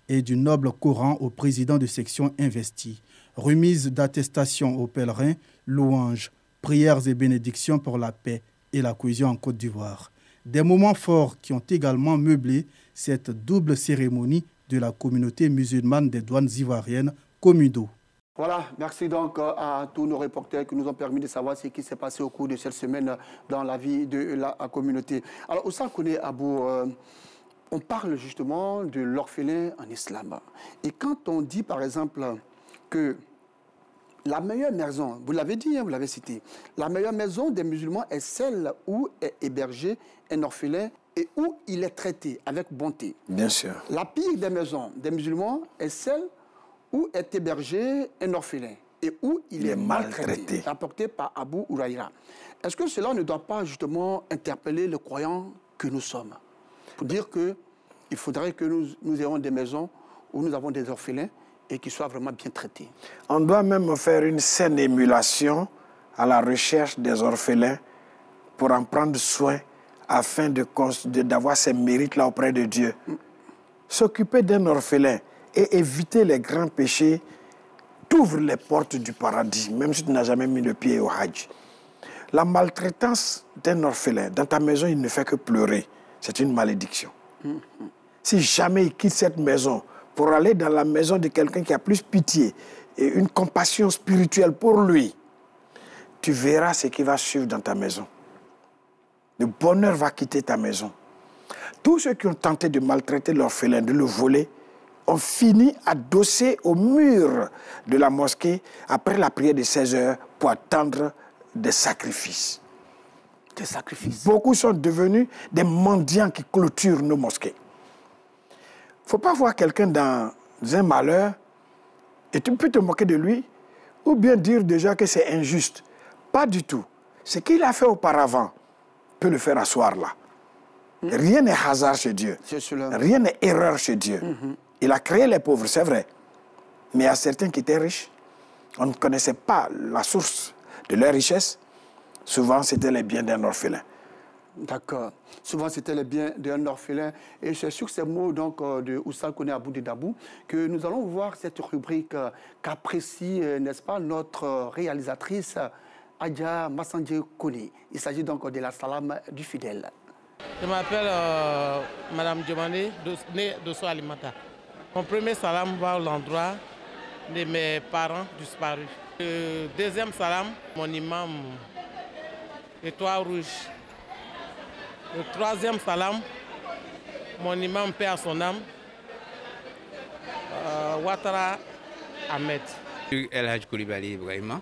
et du noble Coran au président de section investi, remise d'attestation aux pèlerins, louanges, prières et bénédictions pour la paix et la cohésion en Côte d'Ivoire. Des moments forts qui ont également meublé cette double cérémonie de la communauté musulmane des douanes ivoiriennes, Comido. Voilà, merci donc à tous nos reporters qui nous ont permis de savoir ce qui s'est passé au cours de cette semaine dans la vie de la communauté. Alors, Oussa Kone Abou, on parle justement de l'orphelin en islam. Et quand on dit par exemple que la meilleure maison, vous l'avez dit, vous l'avez cité, la meilleure maison des musulmans est celle où est hébergé un orphelin et où il est traité avec bonté. Bien sûr. La pire des maisons des musulmans est celle où est hébergé un orphelin et où il est maltraité, rapporté par Abou Huraïra. Est-ce que cela ne doit pas justement interpeller le croyant que nous sommes? Pour dire qu'il faudrait que nous ayons des maisons où nous avons des orphelins et qui soient vraiment bien traités. On doit même faire une saine émulation à la recherche des orphelins pour en prendre soin afin d'avoir ces mérites-là auprès de Dieu. S'occuper d'un orphelin et éviter les grands péchés t'ouvre les portes du paradis, même si tu n'as jamais mis le pied au Hajj. La maltraitance d'un orphelin, dans ta maison, il ne fait que pleurer. C'est une malédiction. Si jamais il quitte cette maison pour aller dans la maison de quelqu'un qui a plus pitié et une compassion spirituelle pour lui, tu verras ce qui va suivre dans ta maison. Le bonheur va quitter ta maison. Tous ceux qui ont tenté de maltraiter l'orphelin, de le voler, ont fini adossés au mur de la mosquée après la prière de 16 heures pour attendre des sacrifices. Des sacrifices. Beaucoup sont devenus des mendiants qui clôturent nos mosquées. Il ne faut pas voir quelqu'un dans un malheur et tu peux te moquer de lui ou bien dire déjà que c'est injuste. Pas du tout. Ce qu'il a fait auparavant peut le faire asseoir là. Rien n'est hasard chez Dieu. Rien n'est erreur chez Dieu. Il a créé les pauvres, c'est vrai. Mais il y a certains qui étaient riches. On ne connaissait pas la source de leur richesse. Souvent, c'était les biens d'un orphelin. D'accord. Souvent, c'était les biens d'un orphelin. Et c'est sur ces mots donc, de Oussa Kone Abou Dabou que nous allons voir cette rubrique qu'apprécie, n'est-ce pas, notre réalisatrice Adja Massandje Kone. Il s'agit donc de la salam du fidèle. Je m'appelle Madame Diomandé, née d'Osso Alimenta. Mon premier salam va à l'endroit de mes parents disparus. Le deuxième salam, mon imam, Étoile Rouge. Le troisième salam, mon imam paix à son âme, Ouattara Ahmed. El Hadj Koulibaly Ibrahima,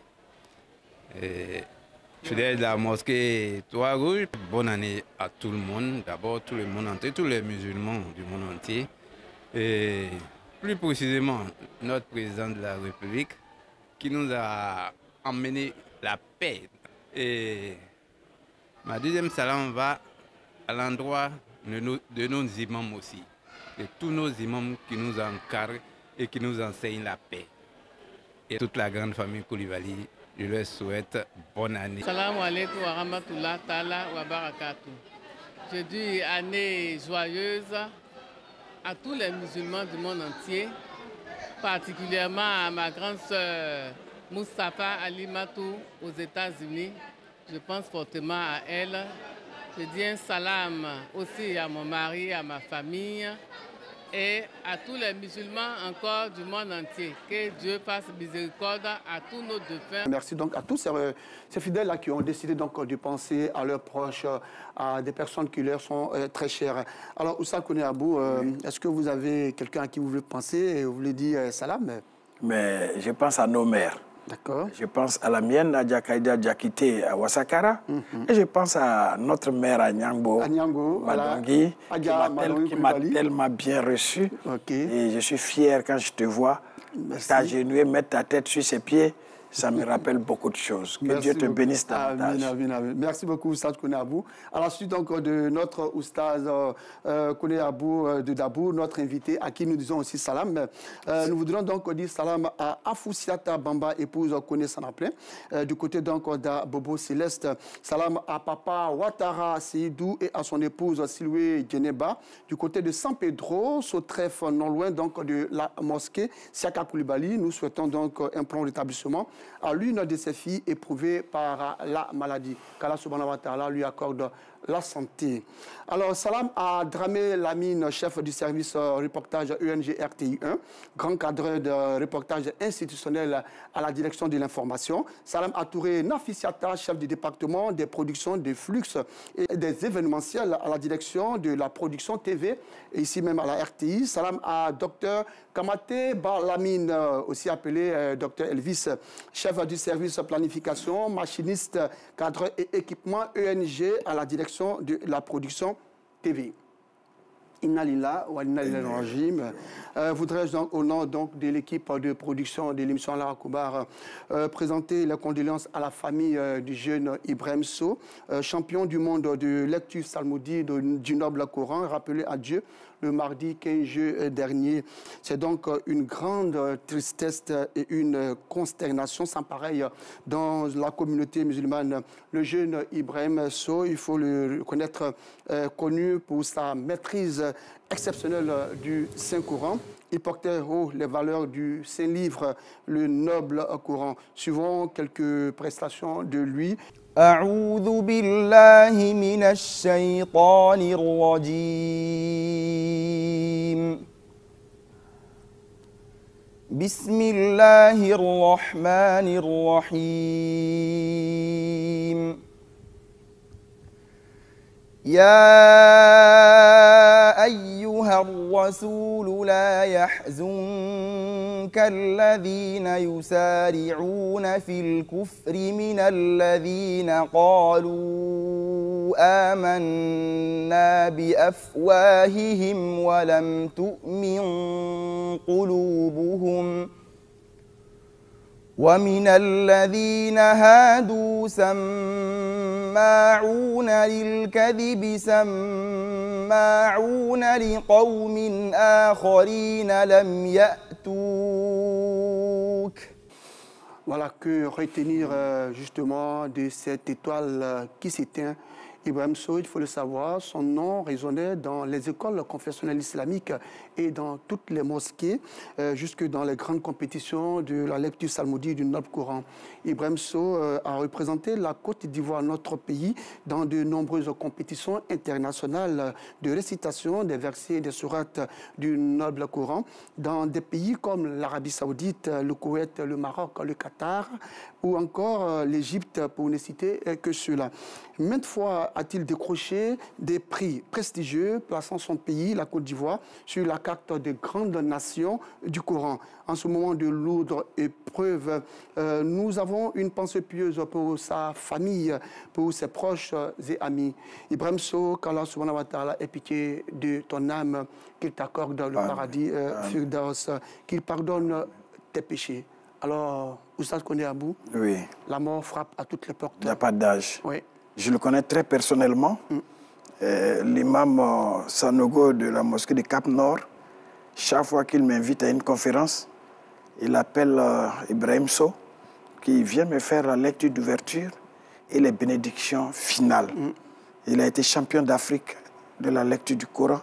fidèle de la mosquée Étoile Rouge. Bonne année à tout le monde, d'abord tout le monde entier, tous les musulmans du monde entier. Et plus précisément, notre président de la République qui nous a emmené la paix. Et ma deuxième salam va à l'endroit de nos imams aussi, de tous nos imams qui nous encadrent et qui nous enseigne la paix. Et toute la grande famille Koulibaly, je leur souhaite bonne année. Salam alaikum wa rahmatullah ta'ala wa barakatuh. Je dis année joyeuse à tous les musulmans du monde entier, particulièrement à ma grande sœur Moustapha Alimatou aux États-Unis. Je pense fortement à elle. Je dis un salam aussi à mon mari, à ma famille et à tous les musulmans encore du monde entier. Que Dieu fasse miséricorde à tous nos défunts. Merci donc à tous ces fidèles-là qui ont décidé donc de penser à leurs proches, à des personnes qui leur sont très chères. Alors, Oussa Kone-Abou, est-ce que vous avez quelqu'un à qui vous voulez penser et vous voulez dire salam? Mais je pense à nos mères. D'accord. Je pense à la mienne, à Djakaïda Djakité, à Wasakara. Et je pense à notre mère, à Nyangbo, Madangui, qui m'a tellement bien reçu. Et je suis fier quand je te vois t'agenouiller, mettre ta tête sur ses pieds. Ça me rappelle beaucoup de choses. Que Dieu te bénisse davantage. Merci beaucoup, Oustaz Kone-Abou. À la suite donc de notre Oustaz Kone-Abou de Dabou, notre invité, à qui nous disons aussi salam. Nous voudrions donc dire salam à Afousiata Bamba, épouse Kone Sanaplin, du côté donc d'Abobo Céleste. Salam à Papa Ouattara Seydou et à son épouse Siloué Djeneba, du côté de San Pedro, Sautref, non loin donc de la mosquée Siaka Koulibaly. Nous souhaitons donc un prompt rétablissement à l'une de ses filles éprouvée par la maladie. Qu'Allah subhanahu wa ta'ala lui accorde la santé. Alors, salam à Dramé Lamine, chef du service reportage UNG RTI1, grand cadre de reportage institutionnel à la direction de l'information. Salam à Touré Nafisiata, chef du département des productions, des flux et des événementiels à la direction de la production TV, et ici même à la RTI. Salam à Dr Kamate Balamine, aussi appelé Dr Elvis, chef du service planification, machiniste, cadre et équipement ENG à la direction de la production TV. Inna lillah wa inna ilayhi rajim. Voudrais-je donc, au nom donc, de l'équipe de production de l'émission Allahu Akbar, présenter les condoléances à la famille du jeune Ibrahim Sow, champion du monde de lecture salmodie du noble Coran, rappelé à Dieu le mardi 15 juillet dernier. C'est donc une grande tristesse et une consternation sans pareil dans la communauté musulmane. Le jeune Ibrahim Sow, il faut le reconnaître, connu pour sa maîtrise exceptionnelle du Saint-Coran. Il portait haut les valeurs du Saint-Livre, le noble Coran. Suivons quelques prestations de lui. أعوذ بالله من الشيطان الرجيم بسم الله الرحمن الرحيم يا أيها الرسول لا يحزنك الذين يسارعون في الكفر من الذين قالوا آمنا بأفواههم ولم تؤمن قلوبهم ومن الذين هادوا سماعون للكذب سماعون لقوم آخرين لم يأتوك. Voilà, que retenir justement de cette étoile qui s'éteint. Ibrahim Sow, il faut le savoir, son nom résonnait dans les écoles confessionnelles islamiques et dans toutes les mosquées, jusque dans les grandes compétitions de la lecture salmodie du noble Coran. Ibrahim Sow a représenté la Côte d'Ivoire, notre pays, dans de nombreuses compétitions internationales de récitation des versets et des sourates du noble Coran, dans des pays comme l'Arabie Saoudite, le Koweït, le Maroc, le Qatar, ou encore l'Égypte, pour ne citer que ceux-là. Maintes fois a-t-il décroché des prix prestigieux, plaçant son pays, la Côte d'Ivoire, sur la carte des grandes nations du Coran. En ce moment de lourdes épreuves, nous avons une pensée pieuse pour sa famille, pour ses proches et amis. Ibrahim Sow, qu'Allah subhanahu wa ta'ala ait pitié de ton âme, qu'il t'accorde le paradis, Firdaus, qu'il pardonne tes péchés. Alors, Oustaz Kone-Abou, oui, la mort frappe à toutes les portes. Il n'y a pas d'âge. Oui. Je le connais très personnellement. L'imam Sanogo de la mosquée de Cap-Nord, Chaque fois qu'il m'invite à une conférence, il appelle Ibrahim Sow, qui vient me faire la lecture d'ouverture et les bénédictions finales. Il a été champion d'Afrique de la lecture du Coran.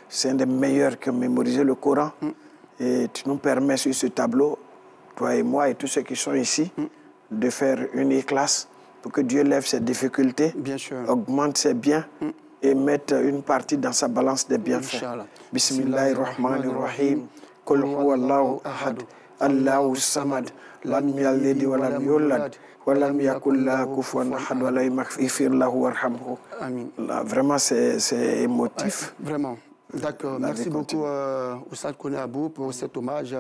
C'est un des meilleurs qui a mémorisé le Coran. Et tu nous permets sur ce tableau, toi et moi et tous ceux qui sont ici, de faire une classe pour que Dieu lève ses difficultés, augmente ses biens et mette une partie dans sa balance des bienfaits. Bismillahirrahmanirrahim. Qul huwallahu ahad. Allahu samad. Lam yalid wa lam yulad. Wa lam yakul lahu kufuwan ahad. Wa lam yaghfir lahu warhamhu. Vraiment, c'est émotif. Vraiment. D'accord, merci beaucoup Oussad Konabou pour cet hommage.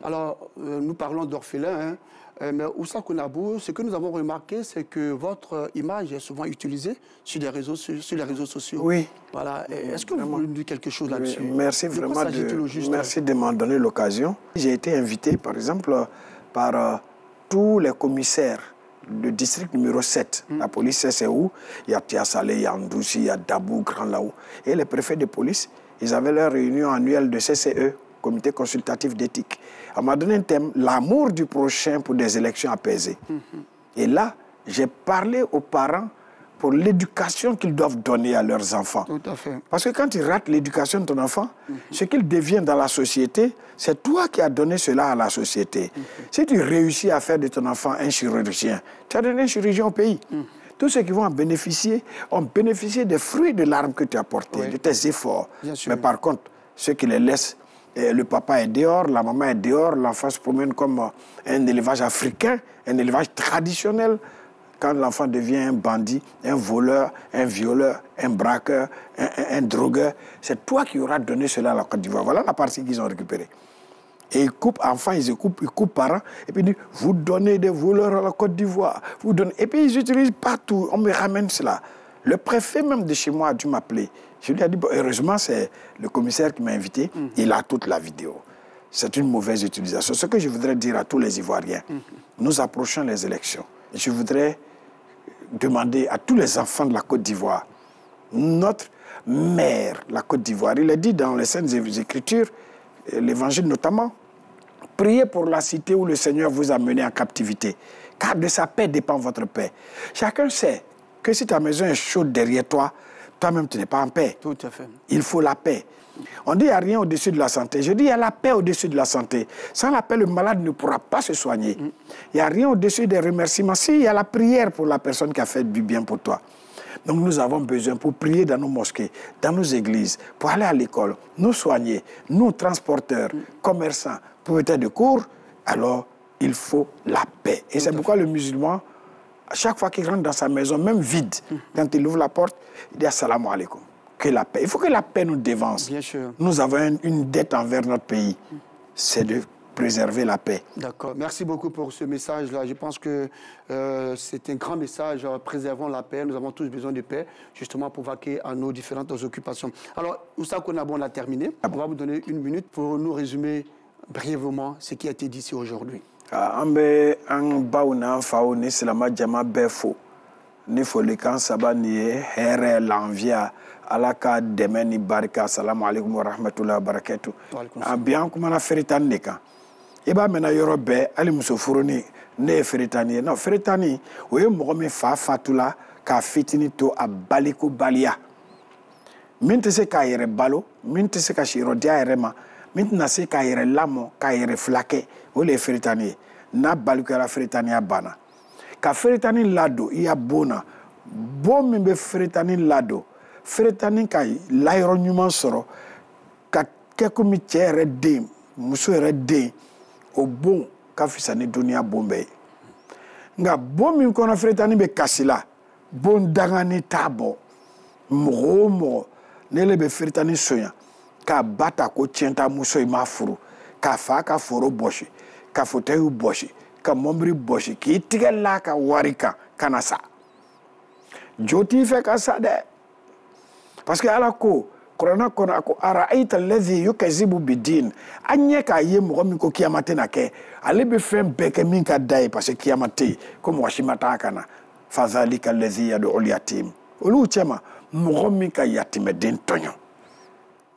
Alors, nous parlons d'orphelins, mais Oussad Konabou, ce que nous avons remarqué, c'est que votre image est souvent utilisée sur les réseaux sociaux. Oui. Voilà. Est-ce que vous voulez nous dire quelque chose là-dessus? Merci vraiment merci de m'en donner l'occasion. J'ai été invité, par exemple, par tous les commissaires le district numéro 7, la police, c'est où? Il y a Tia Saleh, il y a Ndoussi, il y a Dabou, Grand Laou. Et les préfets de police, ils avaient leur réunion annuelle de CCE, Comité consultatif d'éthique. On m'a donné un thème, l'amour du prochain pour des élections apaisées. Et là, j'ai parlé aux parents pour l'éducation qu'ils doivent donner à leurs enfants. Tout à fait. Parce que quand tu rates l'éducation de ton enfant, ce qu'il devient dans la société, c'est toi qui as donné cela à la société. Si tu réussis à faire de ton enfant un chirurgien, tu as donné un chirurgien au pays. Tous ceux qui vont en bénéficier ont bénéficié des fruits de l'arme que tu as porté, de tes efforts. Mais par contre, ceux qui les laissent, le papa est dehors, la maman est dehors, l'enfant se promène comme un élevage africain, un élevage traditionnel. Quand l'enfant devient un bandit, un voleur, un violeur, un braqueur, un drogueur, c'est toi qui auras donné cela à la Côte d'Ivoire. Voilà la partie qu'ils ont récupérée. Et ils coupent, enfants, ils coupent parents, et puis ils disent, vous donnez des voleurs à la Côte d'Ivoire. Et puis ils utilisent partout, on me ramène cela. Le préfet même de chez moi a dû m'appeler. Je lui ai dit, bon, heureusement, c'est le commissaire qui m'a invité, il a toute la vidéo. C'est une mauvaise utilisation. Ce que je voudrais dire à tous les Ivoiriens, nous approchons les élections. Et je voudrais demander à tous les enfants de la Côte d'Ivoire, notre mère, la Côte d'Ivoire, il est dit dans les Saintes Écritures, l'Évangile notamment, priez pour la cité où le Seigneur vous a mené en captivité, car de sa paix dépend votre paix. Chacun sait que si ta maison est chaude derrière toi, toi-même tu n'es pas en paix. Tout à fait. Il faut la paix. On dit qu'il n'y a rien au-dessus de la santé. Je dis qu'il y a la paix au-dessus de la santé. Sans la paix, le malade ne pourra pas se soigner. Il n'y a rien au-dessus des remerciements. Si, il y a la prière pour la personne qui a fait du bien pour toi. Donc nous avons besoin pour prier dans nos mosquées, dans nos églises, pour aller à l'école, nous soigner, nous transporteurs, commerçants, propriétaires de cours, alors il faut la paix. Et c'est pourquoi le musulman, à chaque fois qu'il rentre dans sa maison, même vide, quand il ouvre la porte, il dit assalamu alaikum. Que la paix. Il faut que la paix nous dévance. Bien sûr. Nous avons une dette envers notre pays. C'est de préserver la paix. D'accord. Merci beaucoup pour ce message-là. Je pense que c'est un grand message. Préservons la paix. Nous avons tous besoin de paix, justement, pour vaquer à nos différentes occupations. Alors, Oussad Konabou, on a terminé. On va vous donner une minute pour nous résumer brièvement ce qui a été dit ici aujourd'hui. Ala ka dɛmɛ ni barika salamu alaikum wa rahmatullahi wa barakatuh bi an kumana feretani de kan I b'a mɛnna yɔrɔ bɛɛ hali muso furuni ne ye feretani ye non feretani o ye mɔgɔ min fa fatula k'a fitini to a balikobaliya min tɛ se k'a yɛrɛ balo min tɛ se ka siyɔrɔ di a yɛrɛ ma min tɛna se k'a yɛrɛ lamɔ k'a yɛrɛ filakɛ o de ye feretani ye n'a balikuyara feretaniya banna ka feretani ladon I ya bon na bon min bɛ feretani ladon feretani ka layɔrɔ ɲuman sɔrɔ ka kɛ komi cɛ yɛrɛ den muso yɛrɛ den o bon ka fisa ni duniya bon bɛɛ ye nka bon min kɔnɔ feretani bɛ kasi la bon dangani t'a bɔ mɔgɔ o mɔgɔ ne le bɛ feretani sonya k'a ba ta ko tiɲɛta muso in ma furu k'a fa ka foro bɔsi ka fauteuil bɔsi ka mɔbili bɔsi k'i tigɛ la ka wari kan ka na sa jo t'i fɛ ka sa dɛ parce que ala ko Kurana kɔnɔ a ko ara'ayta allazi yukazibu bidin an ɲɛ k'a ye mɔgɔ min ko kiyama tɛna kɛ ale bɛ fɛn bɛɛ kɛ min ka da ye parce que kiyama tɛ yen ko mɔgɔ si ma taa ka na fadhalika allazi yad'ul yatim olu cɛma mɔgɔ min ka yatimɛden tɔɲɔ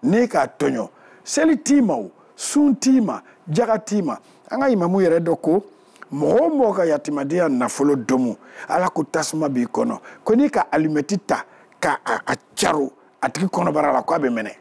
ne k'a tɔɲɔ seli tima o sun tima jaga tima anga imamu yɛrɛ dɔ ko mɔgɔ mɔgɔ ka yatimadenya nafolo domu ala ko tasuma b'i kɔnɔ ko n'i ka alimɛti ta ka a caro a tigi kɔnɔbara la ko a bɛ mɛnɛ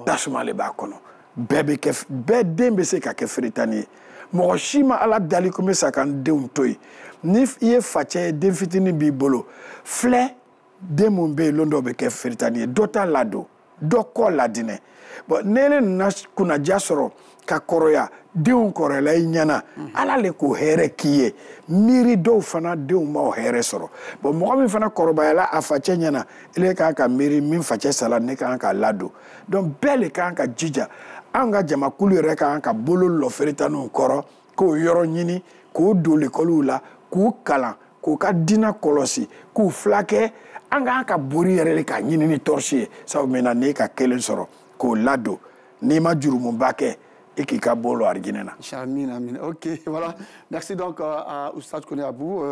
tasuma le b'a kɔnɔ bɛɛ den bɛ se ka kɛ feretani ye mɔgɔ si ma ala dali ko n bɛ sa ka n denw to yen ni i ye facɛ ye den fitinin b'i bolo filɛ den mun bɛ yen lon dɔw bɛ kɛ feretani ye dɔ t'a ladon dɔ kɔ ladinɛ bon n'ele nana kunnaja sɔrɔ ka kɔrɔya denw kɔrɔla i ɲɛna ala le k'o hɛrɛ k'i ye miiri dɔw fana denw m'o hɛrɛ sɔrɔ bon mɔgɔ min fana kɔrɔbayala a facɛ ɲɛna ele kan ka miiri min facɛ sala ne kan ka ladon donc bɛɛ le kan ka jija an ka jamakulu yɛrɛ kan ka bolo lɔ feretaniw kɔrɔ k'o yɔrɔ ɲini k'o don lekɔliw la k'u kalan k'u ka diinɛ kɔlɔsi k'u fila kɛ an k'an ka bori yɛrɛ de ka ɲini ni tɔrɔsi ye sabu maintenant n'e ka kelen sɔrɔ k'o ladon n'i ma jurumuba kɛ et qui a beau l'arginena. Amin. Ok, voilà. Merci donc à Oustaz Koné Abou.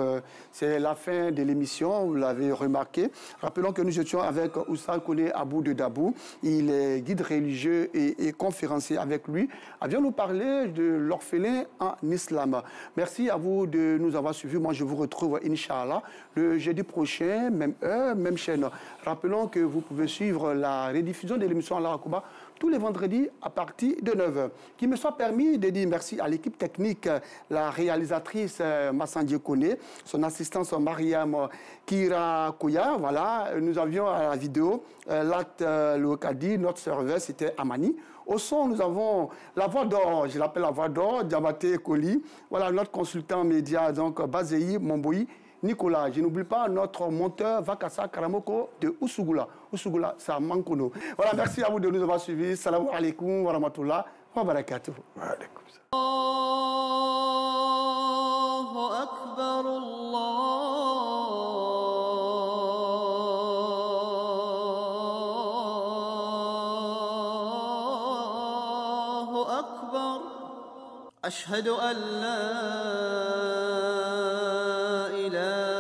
C'est la fin de l'émission, vous l'avez remarqué. Rappelons que nous étions avec Oustaz Koné Abou de Dabou. Il est guide religieux et conférencier. Avec lui, avions-nous parlé de l'orphelin en islam. Merci à vous de nous avoir suivis. Moi, je vous retrouve, Inch'Allah, le jeudi prochain, même heure, même chaîne. Rappelons que vous pouvez suivre la rediffusion de l'émission Allah Akuba tous les vendredis à partir de 9h. Qu'il me soit permis de dire merci à l'équipe technique, la réalisatrice Massandie Kone, son assistante Mariam Kira Koya. Voilà, nous avions à la vidéo Lat Lokadi, notre serveur, c'était Amani. Au son, nous avons la voix d'or, je l'appelle la voix d'or, Diabaté Koli. Voilà, notre consultant média, donc Bazei Momboyi. Nicolas, je n'oublie pas notre monteur Vakassa Karamoko de Oussougoula. Oussougoula, ça manque nous. Voilà, merci à vous de nous avoir suivis. Salam alaikum wa rahmatullah wa barakatuh. Allahu akbar, Allahu akbar. Ashhadu an la إله